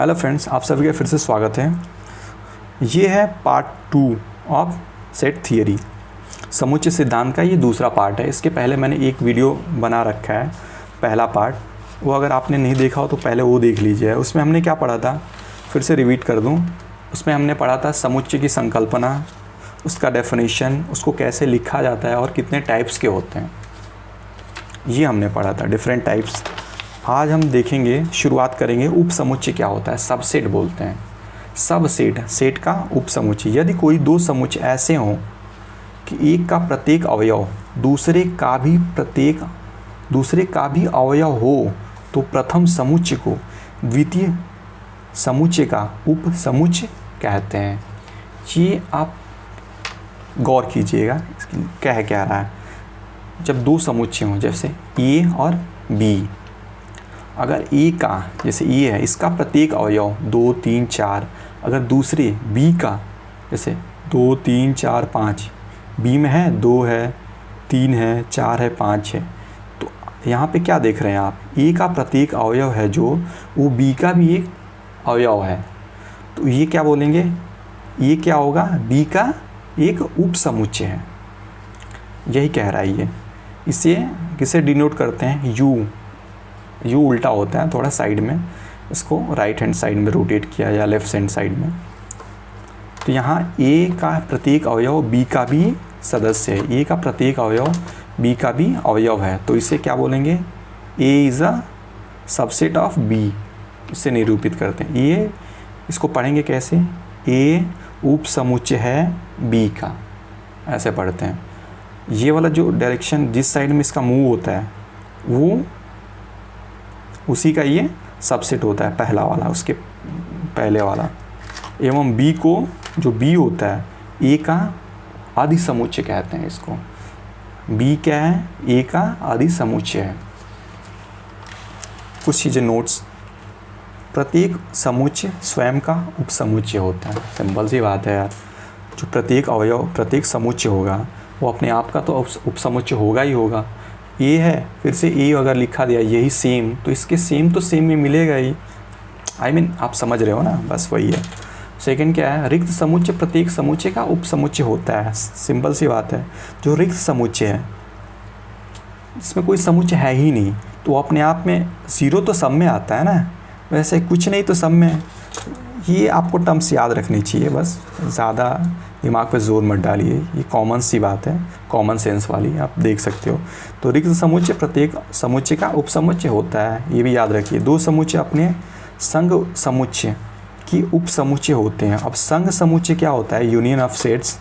Hello friends, आप सभी का फिर से स्वागत है। ये है पार्ट 2 ऑफ सेट थियरी, समुच्चय सिद्धांत का ये दूसरा पार्ट है। इसके पहले मैंने एक वीडियो बना रखा है, पहला पार्ट, वो अगर आपने नहीं देखा हो तो पहले वो देख लीजिए। उसमें हमने क्या पढ़ा था, फिर से रिपीट कर दूं। उसमें हमने पढ़ा था समुच्चय की संकल्पना, उसका डेफिनेशन, उसको कैसे लिखा जाता है और कितने टाइप्स के होते हैं, ये हमने पढ़ा था, डिफरेंट टाइप्स। आज हम देखेंगे, शुरुआत करेंगे उप समुच्चय क्या होता है। सबसेट बोलते हैं, सब सेट का उप समुच्चय। यदि कोई दो समुच्चय ऐसे हों कि एक का प्रत्येक अवयव दूसरे का भी अवयव हो तो प्रथम समुच्चय को द्वितीय समुच्चय का उप समुच्चय कहते हैं। ये आप गौर कीजिएगा, क्या रहा है। जब दो समुच्चय हों, जैसे ए और बी, अगर ए का, जैसे ए है, इसका प्रत्येक अवयव 2, 3, 4, अगर दूसरे बी का, जैसे 2, 3, 4, 5, बी में है 2 है, 3 है, 4 है, 5 है, तो यहाँ पे क्या देख रहे हैं आप, ए का प्रत्येक अवयव है जो वो बी का भी एक अवयव है, तो ये क्या बोलेंगे, ये क्या होगा, बी का एक उप समुच्चय है। यही कह रहा है ये। इसे किसे डिनोट करते हैं, यू उल्टा होता है थोड़ा साइड में, इसको राइट हैंड साइड में रोटेट किया या लेफ्ट हैंड साइड में। तो यहाँ ए का प्रत्येक अवयव बी का भी सदस्य है, ए का प्रत्येक अवयव बी का भी अवयव है, तो इसे क्या बोलेंगे, A is a subset of B. इससे निरूपित करते हैं। ये इसको पढ़ेंगे कैसे, ए उप समुच्चय है बी का, ऐसे पढ़ते हैं। ये वाला जो डायरेक्शन, जिस साइड में इसका मूव होता है, वो उसी का ये सबसेट होता है, पहला वाला, उसके पहले वाला। एवं बी को, जो बी होता है, ए का आदि समुच्चय कहते हैं इसको। बी क्या है, ए का आदि समुच्चय है। कुछ चीज़ें नोट्स, प्रत्येक समुच्चय स्वयं का उपसमुच्चय होता है। सिंपल सी बात है यार, जो प्रत्येक अवयव, प्रत्येक समुच्चय होगा वो अपने आप का तो उपसमुच्चय होगा ही होगा। ए है, फिर से ए अगर लिखा दिया यही सेम, तो इसके सेम तो सेम में मिलेगा ही। आप समझ रहे हो ना, बस वही है। सेकंड क्या है, रिक्त समुच्चय प्रत्येक समुच्चय का उप समुच्चय होता है। सिंपल सी बात है, जो रिक्त समुच्चय है, इसमें कोई समुच्चय है ही नहीं, तो अपने आप में जीरो तो सब में आता है ना, वैसे कुछ नहीं तो सब में। ये आपको टर्म्स याद रखनी चाहिए, बस ज़्यादा दिमाग पे जोर मत डालिए, ये कॉमन सी बात है, कॉमन सेंस वाली, आप देख सकते हो। तो रिक्त समुच्चय प्रत्येक समुच्चय का उपसमुच्चय होता है, ये भी याद रखिए। दो समुच्चय अपने संघ समुच्चय की उपसमुच्चय होते हैं। अब संघ समुच्चय क्या होता है, यूनियन ऑफ सेट्स,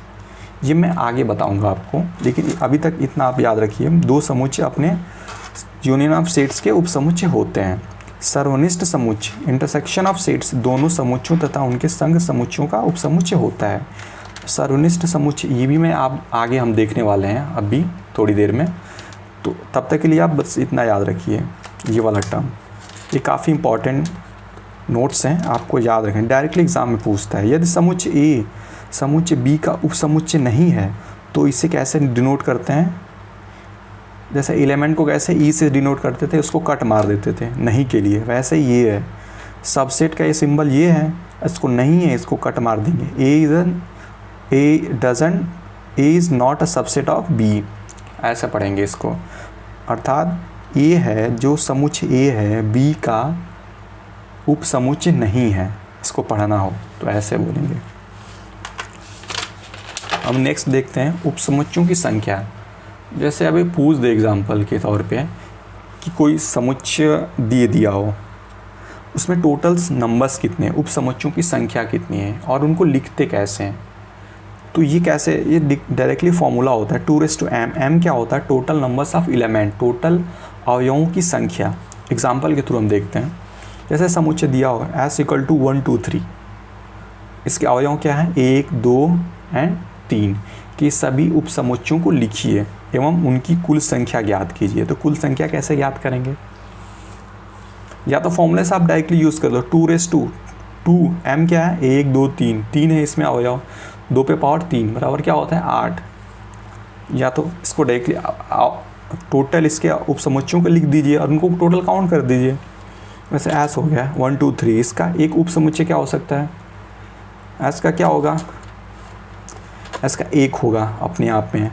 ये मैं आगे बताऊंगा आपको, लेकिन अभी तक इतना आप याद रखिए। दो समुच्चय अपने यूनियन ऑफ सेट्स के उपसमुच्चय होते हैं। सर्वनिष्ठ समुच्चय, इंटरसेक्शन ऑफ सेट्स, दोनों समुच्चयों तथा उनके संघ समुच्चयों का उपसमुच्चय होता है। सर्वनिष्ठ समुच्चय, ये भी मैं आप आगे हम देखने वाले हैं अभी थोड़ी देर में, तो तब तक के लिए आप बस इतना याद रखिए, ये वाला टर्म। ये काफ़ी इंपॉर्टेंट नोट्स हैं, आपको याद रखें, डायरेक्टली एग्जाम में पूछता है। यदि समुच्चय ए समुच्चय बी का उपसमुच्चय नहीं है तो इसे कैसे डिनोट करते हैं, जैसे एलिमेंट को कैसे ई से डिनोट करते थे, उसको कट मार देते थे नहीं के लिए, वैसे ये है सबसेट का ये सिंबल ये है, इसको नहीं है इसको कट मार देंगे। A is not a subset of B, ऐसा पढ़ेंगे इसको। अर्थात ए है, जो समुच्चय ए है, बी का उप समुच्चय नहीं है, इसको पढ़ना हो तो ऐसे बोलेंगे। अब नेक्स्ट देखते हैं उप समुच्चयों की संख्या। जैसे अभी पूछ दे एग्जाम्पल के तौर पे कि कोई समुच्चय दिया हो, उसमें टोटल नंबर्स कितने, उप समुच्चयों की संख्या कितनी है और उनको लिखते कैसे हैं, तो ये कैसे, ये डायरेक्टली फॉर्मूला होता है 2m। m क्या होता है, total numbers of element, total अवयवों की संख्या। एग्जाम्पल के थ्रू हम देखते हैं। जैसे समुच्चय दिया हो S = 1, 2, 3, इसके अवयव क्या है, 1, 2 और 3 कि सभी उप समुच्चयों को लिखिए एवं उनकी कुल संख्या ज्ञात कीजिए। तो कुल संख्या कैसे ज्ञात करेंगे, या तो फॉर्मूले से आप डायरेक्टली यूज़ कर लो, 2 m क्या है, 1, 2, 3, 3 है इसमें अवयव, 2 पे पावर 3 बराबर क्या होता है 8। या तो इसको डायरेक्टली टोटल इसके उप समुच्चयों को लिख दीजिए और उनको टोटल काउंट कर दीजिए। वैसे एस हो गया 1 2 3, इसका एक उप समुच्चय क्या हो सकता है? एस का क्या होगा? एस का एक होगा अपने आप में।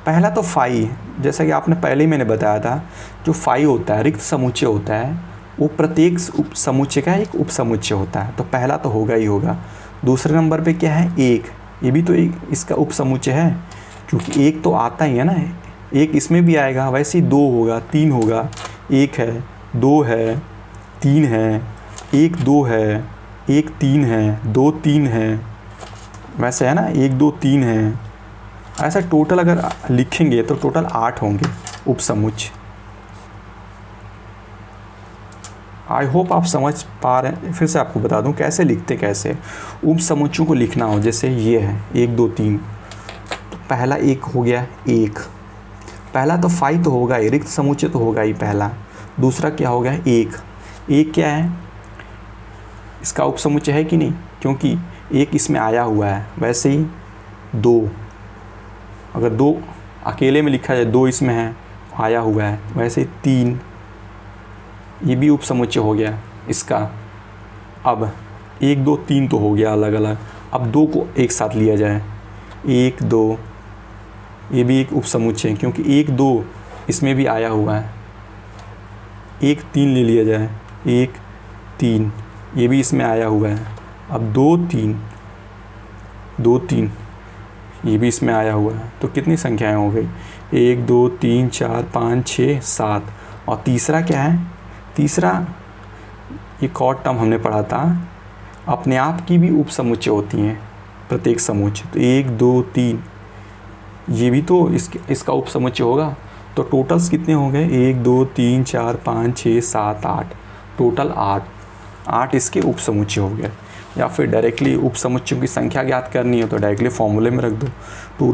पहला तो फाई, जैसा कि आपने पहले ही मैंने बताया था, जो फाई होता है रिक्त समुच्चय होता है, वो प्रत्येक उप समुच्चय का एक उप समुच्चय होता है, तो पहला तो होगा ही होगा। दूसरे नंबर पे क्या है? एक, ये भी तो एक इसका उप समुच्चय है, क्योंकि एक तो आता ही है ना, एक इसमें भी आएगा। वैसे ही 2 होगा, 3 होगा, 1 है, 2 है, 3 है, 1 2 है, 1 3 है, 2 3 है, वैसे है ना, 1 2 3 है। ऐसा टोटल अगर लिखेंगे तो टोटल 8 होंगे उप समुच्चय। आई होप आप समझ पा रहे हैं। फिर से आपको बता दूं कैसे लिखते, कैसे उप समुच्चयों को लिखना हो। जैसे ये है 1 2 3, तो पहला एक हो गया, एक पहला तो फाई तो होगा ही, रिक्त समुच्चय तो होगा ही पहला। दूसरा क्या हो गया? एक, एक क्या है? इसका उप समुच्चय है कि नहीं, क्योंकि एक इसमें आया हुआ है। वैसे ही 2, अगर 2 अकेले में लिखा जाए, 2 इसमें है, आया हुआ है। वैसे 3, ये भी उप समुच्चय हो गया इसका। अब 1 2 3 तो हो गया अलग अलग, अब 2 को एक साथ लिया जाए, 1 2, ये भी एक उप समुच्चय है, क्योंकि 1 2 इसमें भी आया हुआ है। 1 3 ले लिया जाए, 1 3, ये भी इसमें आया हुआ है। अब 2 3, 2 3, ये भी इसमें आया हुआ है। तो कितनी संख्याएं हो गई? 1 2 3 4 5 6 7। और तीसरा क्या है? तीसरा एक और टर्म हमने पढ़ा था, अपने आप की भी उप समुच्चय होती हैं प्रत्येक समुच्चय। तो 1 2 3, ये भी तो इसका उप समुच्चय होगा। तो टोटल्स कितने हो गए? 1 2 3 4 5 6 7 8, टोटल 8 इसके उप समुच्चय हो गए। या फिर डायरेक्टली उप समुच्चयों की संख्या ज्ञात करनी है तो डायरेक्टली फॉर्मूले में रख दो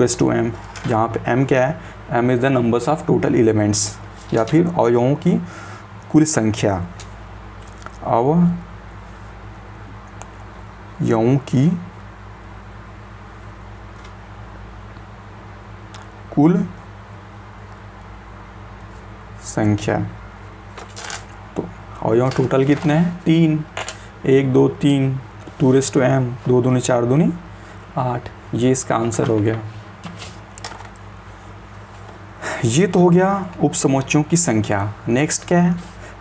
2m, जहाँ पे m क्या है? m is the numbers of total elements, या फिर अवयवों की कुल संख्या, अवयवों की कुल संख्या। तो अवयव टोटल कितने हैं? 3, 1 2 3, 2m, 2 दूनी 4 दूनी 8। ये इसका आंसर हो गया। ये तो हो गया उप समुच्चयों की संख्या। नेक्स्ट क्या है?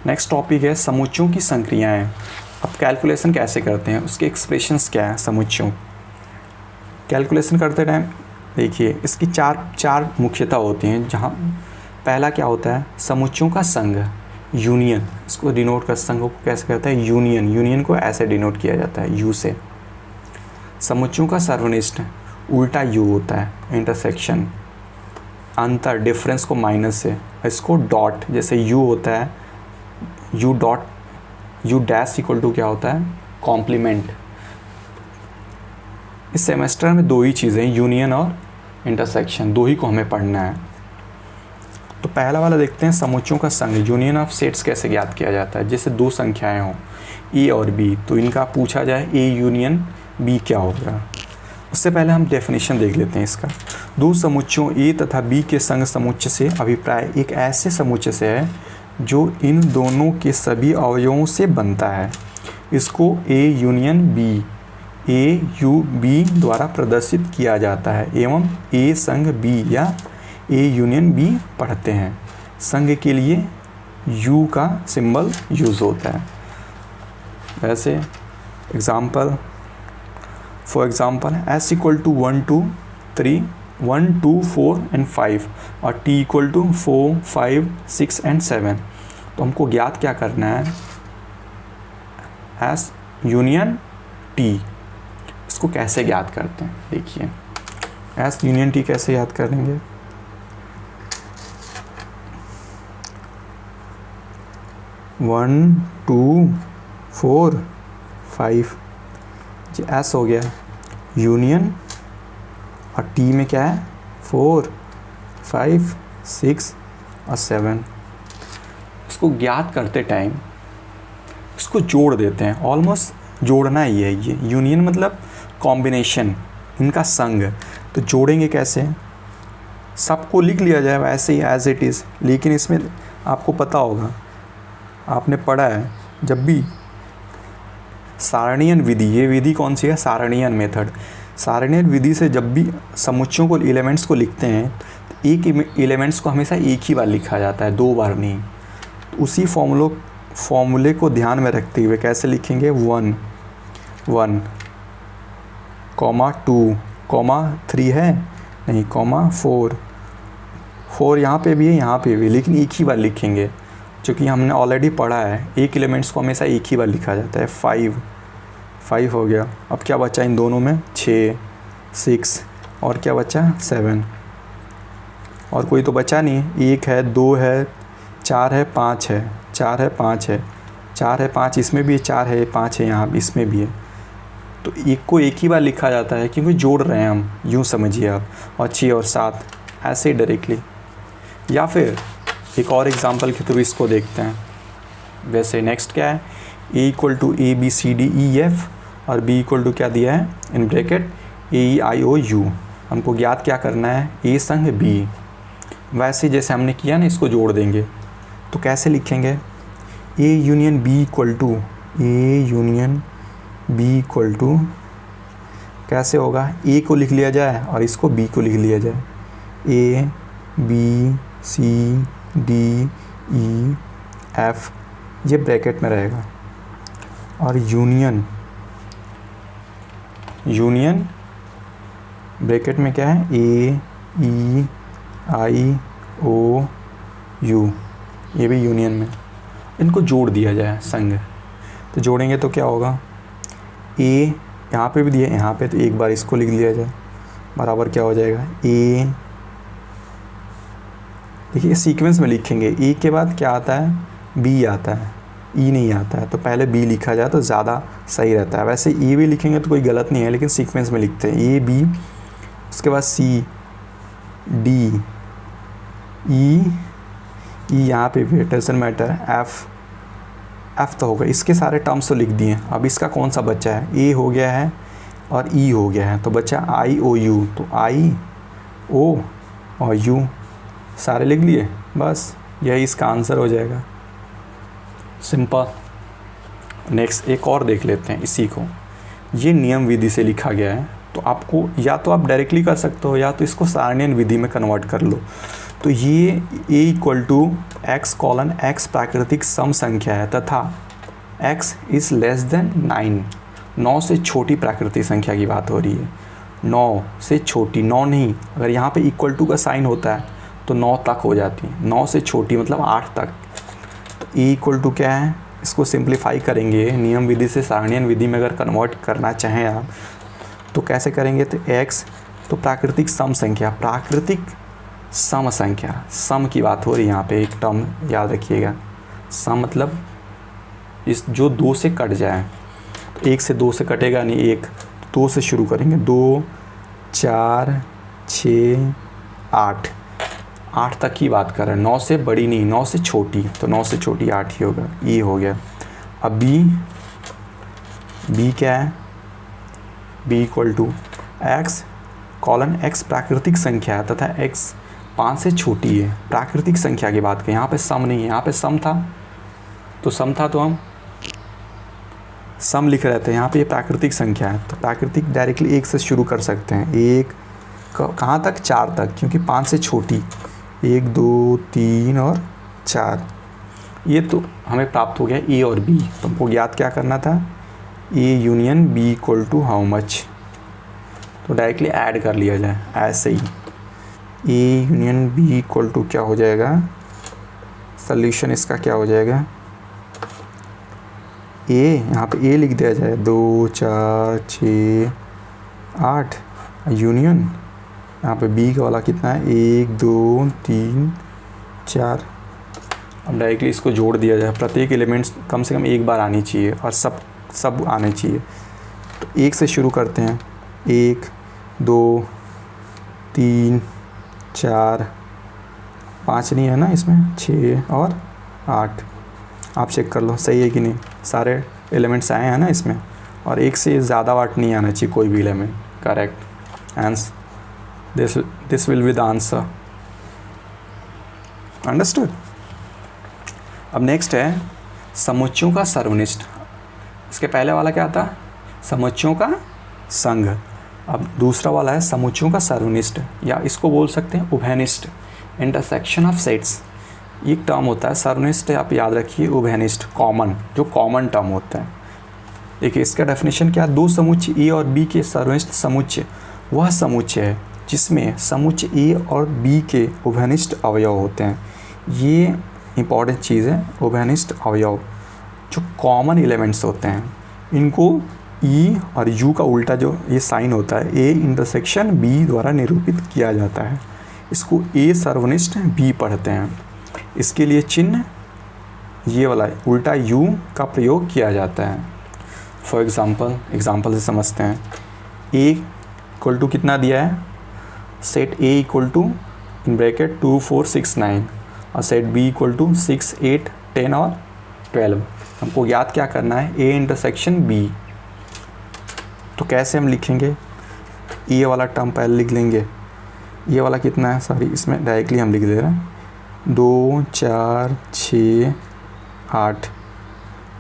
नेक्स्ट टॉपिक है समुच्चयों की संक्रियाएं। अब कैलकुलेशन कैसे करते हैं, उसके एक्सप्रेशंस क्या है समुच्चयों। कैलकुलेशन करते टाइम देखिए, इसकी चार मुख्यता होती हैं। जहाँ पहला क्या होता है? समुच्चयों का संघ, यूनियन। इसको डिनोट कर, संघ को कैसे कहता है? यूनियन। यूनियन को ऐसे डिनोट किया जाता है, यू से। समुच्चयों का सर्वनिष्ठ, उल्टा यू होता है, इंटरसेक्शन। अंतर, डिफरेंस को माइनस से, इसको डॉट, जैसे यू होता है, U dot, U dash equal to क्या होता है? कॉम्प्लीमेंट। इस सेमेस्टर में 2 ही चीज़ें, यूनियन और इंटरसेक्शन, 2 ही को हमें पढ़ना है। तो पहला वाला देखते हैं, समुच्चयों का संघ, यूनियन ऑफ सेट्स कैसे ज्ञात किया जाता है। जैसे 2 संख्याएं हों, ए और बी, तो इनका पूछा जाए ए यूनियन बी क्या होगा। उससे पहले हम डेफिनेशन देख लेते हैं इसका। 2 समुच्चयों ए तथा बी के संघ समुच्चय से अभिप्राय एक ऐसे समुच्चय से है जो इन दोनों के सभी अवयवों से बनता है। इसको A union B, A U B द्वारा प्रदर्शित किया जाता है एवं ए संघ बी या ए यूनियन बी पढ़ते हैं। संघ के लिए यू का सिंबल यूज़ होता है। वैसे example, for example s equal to 1 2 3, 1 2 4 and 5 और t इक्वल टू 4 5 6 एंड 7। तो हमको ज्ञात क्या करना है? s union t। इसको कैसे ज्ञात करते हैं देखिए, s यूनियन t कैसे याद करेंगे? वन 2 4 5, ये s हो गया यूनियन, और t में क्या है? 4 5 6 और 7। इसको ज्ञात करते टाइम इसको जोड़ देते हैं, ऑलमोस्ट जोड़ना ही है। ये यूनियन मतलब कॉम्बिनेशन, इनका संघ। तो जोड़ेंगे कैसे? सबको लिख लिया जाए वैसे ही एज इट इज़, लेकिन इसमें आपको पता होगा आपने पढ़ा है जब भी सारणीयन विधि, ये विधि कौन सी है, सारणीयन मेथड। सारणीयन विधि से जब भी समुच्चयों को, एलिमेंट्स को लिखते हैं तो एक एलिमेंट्स को हमेशा एक ही बार लिखा जाता है, 2 बार नहीं। तो उसी फॉर्मूले को ध्यान में रखते हुए कैसे लिखेंगे, 1 1 2 3 है नहीं, 4 4 यहाँ पे भी है, यहाँ पे भी, लेकिन एक ही बार लिखेंगे क्योंकि हमने ऑलरेडी पढ़ा है एक एलिमेंट्स को हमेशा एक ही बार लिखा जाता है। 5 हो गया। अब क्या बचा इन दोनों में, 6 6 और क्या बचा, 7। और कोई तो बचा नहीं, 1 है, 2 है, 4 है, 5 है, 4 है, 5 है, 4 है, 5 इसमें भी है, 4 है, 5 है यहाँ इसमें भी है। तो एक को एक ही बार लिखा जाता है क्योंकि जोड़ रहे हैं हम, यूँ समझिए आप। और 6 और 7 ऐसे ही डायरेक्टली। या फिर एक और एग्जांपल के थ्रू इसको देखते हैं। वैसे नेक्स्ट क्या है, A = ABCDEF और B = क्या दिया है इन ब्रैकेट AEIOU। हमको ज्ञात क्या करना है, A संग B। वैसे जैसे हमने किया ना, इसको जोड़ देंगे तो कैसे लिखेंगे, A यूनियन B = कैसे होगा, A को लिख लिया जाए और इसको B को लिख लिया जाए, A B C D E F, ये ब्रैकेट में रहेगा। और यूनियन ब्रैकेट में क्या है, AEIOU, ये भी यूनियन में। इनको जोड़ दिया जाए संग, तो जोड़ेंगे तो क्या होगा, A यहाँ पे भी दिया, यहाँ पे तो एक बार इसको लिख लिया जाए, बराबर क्या हो जाएगा, A। देखिए सीक्वेंस में लिखेंगे, ए के बाद क्या आता है, बी आता है, ई नहीं आता है, तो पहले बी लिखा जाए तो ज़्यादा सही रहता है। वैसे ए भी लिखेंगे तो कोई गलत नहीं है, लेकिन सीक्वेंस में लिखते हैं, ए बी, उसके बाद सी डी ई यहाँ पे भी डजंट मैटर, एफ तो होगा। इसके सारे टर्म्स तो लिख दिए। अब इसका कौन सा बच्चा है, ए हो गया है और ई हो गया है, तो बच्चा IOU, तो IO और U सारे लिख लिए, बस यही इसका आंसर हो जाएगा, सिंपल। नेक्स्ट एक और देख लेते हैं इसी को। ये नियम विधि से लिखा गया है, तो आपको या तो आप डायरेक्टली कर सकते हो या तो इसको सारणीयन विधि में कन्वर्ट कर लो। तो ये A = x: प्राकृतिक सम संख्या है तथा x > 9। 9 से छोटी प्राकृतिक संख्या की बात हो रही है, 9 से छोटी, 9 नहीं, अगर यहाँ पे = का साइन होता है तो 9 तक हो जाती है, 9 से छोटी मतलब 8 तक। तो A = क्या है, इसको सिंप्लीफाई करेंगे नियम विधि से सारणीयन विधि में अगर कन्वर्ट करना चाहें आप तो कैसे करेंगे, तो x, तो प्राकृतिक सम संख्या, सम की बात हो रही है यहाँ पे, एक टर्म याद रखिएगा, सम मतलब इस जो 2 से कट जाए, तो 1 से 2 से कटेगा नहीं, 1 2 से शुरू करेंगे, 2 4 6 8 तक की बात कर रहे हैं, 9 से बड़ी नहीं, 9 से छोटी, तो 9 से छोटी 8 ही होगा, ये हो गया। अब B क्या है, B = x: प्राकृतिक संख्या है तथा x 5 से छोटी है। प्राकृतिक संख्या की बात करें, यहाँ पे सम नहीं है, यहाँ पे सम था तो हम सम लिख रहे थे, यहाँ पे ये प्राकृतिक संख्या है, तो प्राकृतिक डायरेक्टली 1 से शुरू कर सकते हैं, 1 कहाँ तक, 4 तक, क्योंकि 5 से छोटी, 1 2 3 और 4। ये तो हमें प्राप्त हो गया A और B, तो हमको ज्ञात क्या करना था, A union B = how much, तो डायरेक्टली ऐड कर लिया जाए ऐसे ही। A यूनियन B = क्या हो जाएगा, सॉल्यूशन इसका क्या हो जाएगा, A, यहाँ पे A लिख दिया जाए, 2 4 6 8, यूनियन यहाँ पे B का वाला कितना है, 1 2 3 4। अब डायरेक्टली इसको जोड़ दिया जाए, प्रत्येक एलिमेंट्स कम से कम एक बार आनी चाहिए और सब आने चाहिए। तो 1 से शुरू करते हैं, 1 2 3 4 5 नहीं है ना इसमें, 6 और 8। आप चेक कर लो सही है कि नहीं, सारे एलिमेंट्स आए हैं ना इसमें, और 1 से ज़्यादा वाट नहीं आना चाहिए कोई भी element. Correct answer, this will be the answer, understood। अब नेक्स्ट है समुच्चयों का सर्वनिष्ठ। इसके पहले वाला क्या था? समुच्चयों का संघ। अब दूसरा वाला है समुच्चयों का सर्वनिष्ठ, या इसको बोल सकते हैं उभयनिष्ठ। इंटरसेक्शन ऑफ सेट्स एक टर्म होता है। सर्वनिष्ठ आप याद रखिए, उभयनिष्ठ कॉमन, जो कॉमन टर्म होता है। देखिए इसका डेफिनेशन क्या है? दो समुच्चय ए और बी के सर्वनिष्ठ समुच्चय वह समुच्चय है जिसमें समुच्चय ए और बी के उभयनिष्ठ अवयव होते हैं। ये इंपॉर्टेंट चीज़ है। उभयनिष्ठ अवयव जो कॉमन एलिमेंट्स होते हैं, इनको ई और यू का उल्टा जो ये साइन होता है, ए इंटरसेक्शन बी द्वारा निरूपित किया जाता है। इसको ए सर्वनिष्ठ बी पढ़ते हैं। इसके लिए चिन्ह ये वाला उल्टा यू का प्रयोग किया जाता है। फॉर एग्जाम्पल से समझते हैं। ए इक्वल टू कितना दिया है? Set A equal to in bracket 2 4 6 9 और सेट बी इक्वल टू 6 8 10 और 12। हमको याद क्या करना है? A intersection B. तो कैसे हम लिखेंगे? ए वाला टर्म पहले लिख लेंगे। ये वाला कितना है? सॉरी, इसमें डायरेक्टली हम लिख दे रहे हैं 2 4 6 8,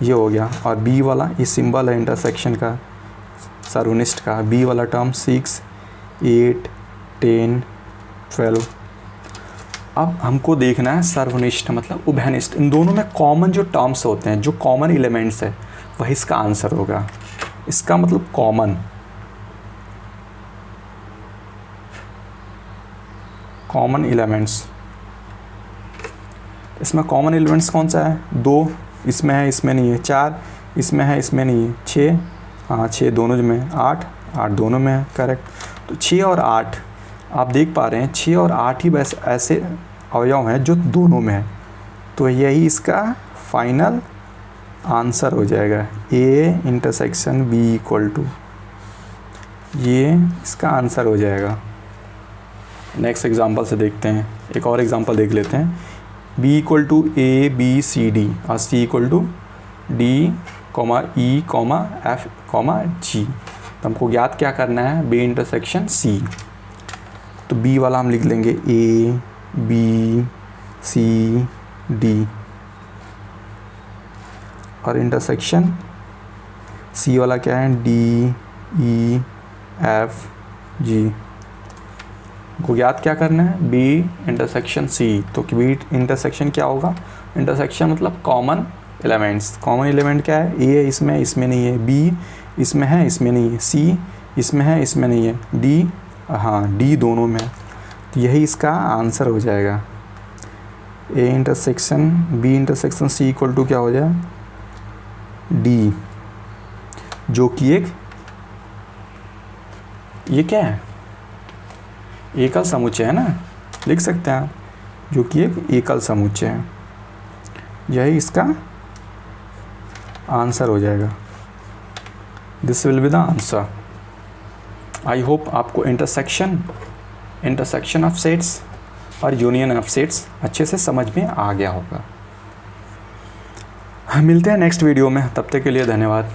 ये हो गया। और बी वाला ये सिंबल है इंटरसेक्शन का, सर्वनिष्ठ का। बी वाला टर्म 6 8 10 12। अब हमको देखना है सर्वनिष्ठ मतलब उभयनिष्ठ। इन दोनों में कॉमन जो टर्म्स होते हैं, जो कॉमन एलिमेंट्स है, वही इसका आंसर होगा। इसका मतलब कॉमन एलिमेंट्स। इसमें कॉमन एलिमेंट्स कौन सा है? 2 इसमें है, इसमें नहीं है। 4 इसमें है, इसमें नहीं है। 6 हाँ 6 दोनों में है। 8 दोनों में है। करेक्ट। तो 6 और 8 आप देख पा रहे हैं, 6 और 8 ही बस ऐसे अवयव हैं जो दोनों में है। तो यही इसका फाइनल आंसर हो जाएगा। A intersection B equal to, ये इसका आंसर हो जाएगा। नेक्स्ट एग्जांपल से देखते हैं। एक और एग्जांपल देख लेते हैं। b equal to A B C D और c equal to D E F G. तो हमको याद क्या करना है? b intersection c। तो b वाला हम लिख लेंगे a b c d और इंटरसेक्शन c वाला क्या है? d e f g। को याद क्या करना है? b intersection c। तो b इंटरसेक्शन क्या होगा? इंटरसेक्शन मतलब कॉमन एलिमेंट्स। कॉमन एलिमेंट क्या है? a है इसमें, इसमें नहीं है। b इसमें है, इसमें नहीं है। c इसमें है, इसमें नहीं है। d हाँ d दोनों में है। तो यही इसका आंसर हो जाएगा। a intersection b intersection c equal to क्या हो जाए? d, जो कि एक ये क्या है? एकल समुच्चय है ना, लिख सकते हैं आप, जो कि एक एकल समुच्चय है। यही इसका आंसर हो जाएगा। This will be the answer. I hope आपको इंटरसेक्शन ऑफ सेट्स और यूनियन ऑफ सेट्स अच्छे से समझ में आ गया होगा। मिलते हैं नेक्स्ट वीडियो में, तब तक के लिए धन्यवाद।